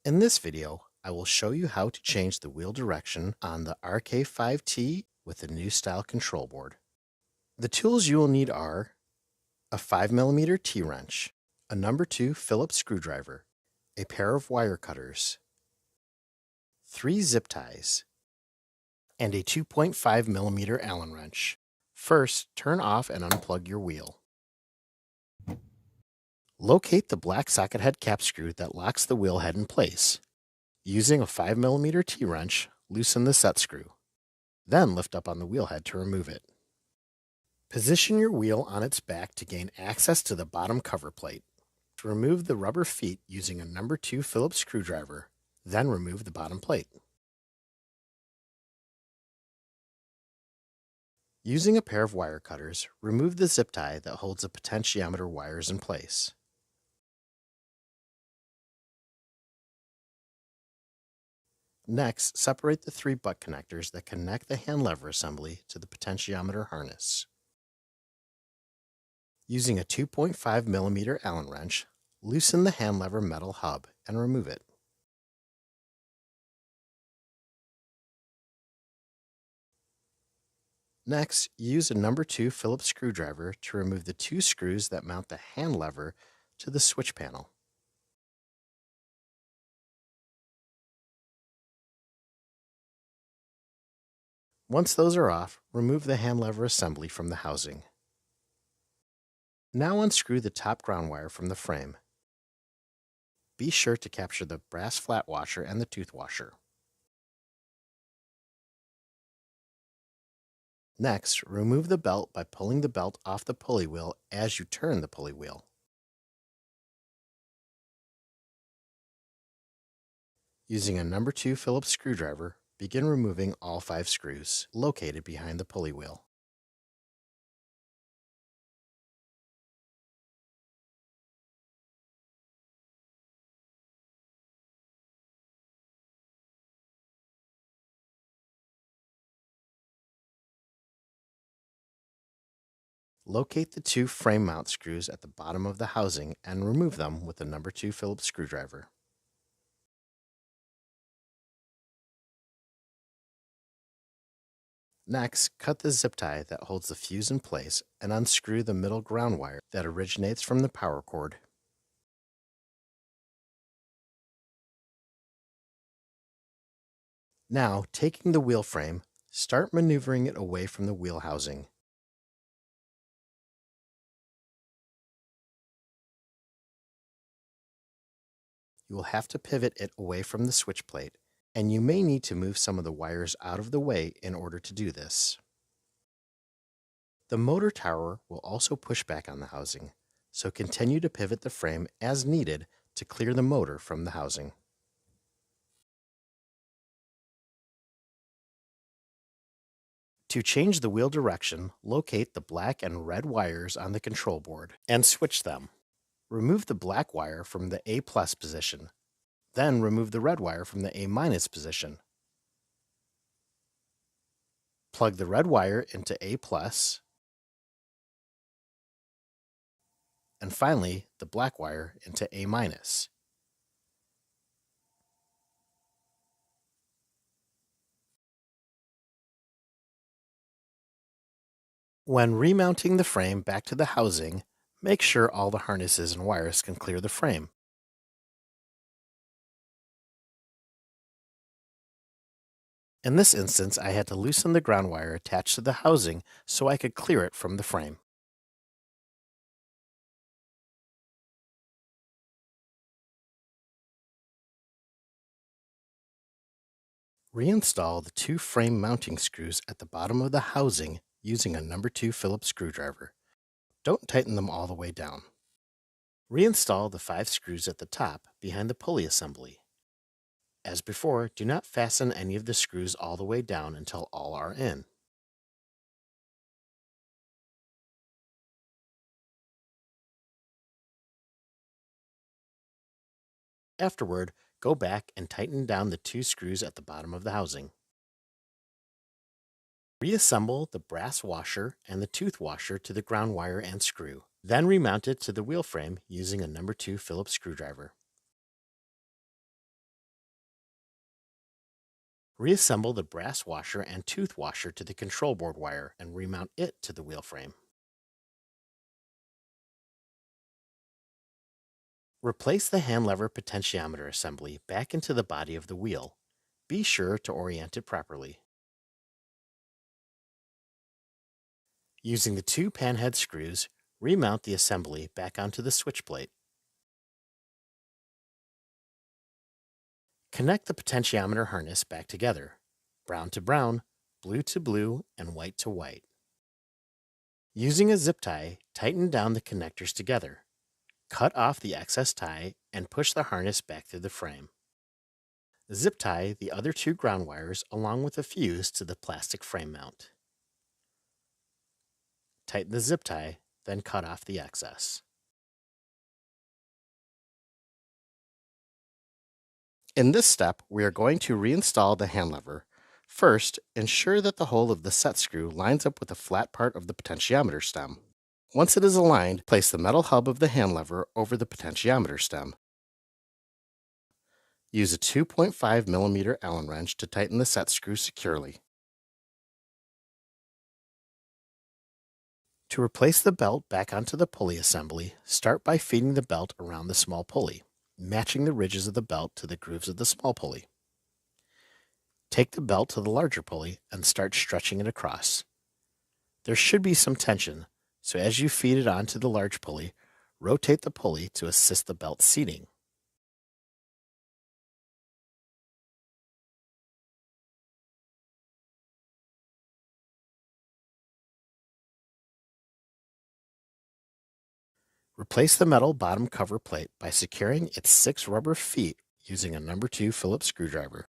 In this video, I will show you how to change the wheel direction on the RK-5T with the new style control board. The tools you will need are a 5mm T-wrench, a number 2 Phillips screwdriver, a pair of wire cutters, 3 zip ties, and a 2.5mm Allen wrench. First, turn off and unplug your wheel. Locate the black socket head cap screw that locks the wheel head in place. Using a 5mm T-wrench, loosen the set screw. Then lift up on the wheel head to remove it. Position your wheel on its back to gain access to the bottom cover plate. To remove the rubber feet using a number 2 Phillips screwdriver, then remove the bottom plate. Using a pair of wire cutters, remove the zip tie that holds the potentiometer wires in place. Next, separate the 3 butt connectors that connect the hand lever assembly to the potentiometer harness. Using a 2.5mm Allen wrench, loosen the hand lever metal hub and remove it. Next, use a number 2 Phillips screwdriver to remove the 2 screws that mount the hand lever to the switch panel. Once those are off, remove the hand lever assembly from the housing. Now unscrew the top ground wire from the frame. Be sure to capture the brass flat washer and the tooth washer. Next, remove the belt by pulling the belt off the pulley wheel as you turn the pulley wheel. Using a number 2 Phillips screwdriver, begin removing all 5 screws located behind the pulley wheel. Locate the 2 frame mount screws at the bottom of the housing and remove them with the number 2 Phillips screwdriver. Next, cut the zip tie that holds the fuse in place and unscrew the middle ground wire that originates from the power cord. Now, taking the wheel frame, start maneuvering it away from the wheel housing. You will have to pivot it away from the switch plate, and you may need to move some of the wires out of the way in order to do this. The motor tower will also push back on the housing, so continue to pivot the frame as needed to clear the motor from the housing. To change the wheel direction, locate the black and red wires on the control board and switch them. Remove the black wire from the A+ position, then remove the red wire from the A- position. Plug the red wire into A+, and finally the black wire into A-. When remounting the frame back to the housing, make sure all the harnesses and wires can clear the frame. In this instance, I had to loosen the ground wire attached to the housing so I could clear it from the frame. Reinstall the 2 frame mounting screws at the bottom of the housing using a number 2 Phillips screwdriver. Don't tighten them all the way down. Reinstall the 5 screws at the top behind the pulley assembly. As before, do not fasten any of the screws all the way down until all are in. Afterward, go back and tighten down the 2 screws at the bottom of the housing. Reassemble the brass washer and the tooth washer to the ground wire and screw. Then remount it to the wheel frame using a number 2 Phillips screwdriver. Reassemble the brass washer and tooth washer to the control board wire and remount it to the wheel frame. Replace the hand lever potentiometer assembly back into the body of the wheel. Be sure to orient it properly. Using the two panhead screws, remount the assembly back onto the switch plate. Connect the potentiometer harness back together, brown to brown, blue to blue, and white to white. Using a zip tie, tighten down the connectors together. Cut off the excess tie and push the harness back through the frame. Zip tie the other two ground wires along with a fuse to the plastic frame mount. Tighten the zip tie, then cut off the excess. In this step, we are going to reinstall the hand lever. First, ensure that the hole of the set screw lines up with the flat part of the potentiometer stem. Once it is aligned, place the metal hub of the hand lever over the potentiometer stem. Use a 2.5 millimeter Allen wrench to tighten the set screw securely. To replace the belt back onto the pulley assembly, start by feeding the belt around the small pulley, matching the ridges of the belt to the grooves of the small pulley. Take the belt to the larger pulley and start stretching it across. There should be some tension, so as you feed it onto the large pulley, rotate the pulley to assist the belt seating. Replace the metal bottom cover plate by securing its 6 rubber feet using a No. 2 Phillips screwdriver.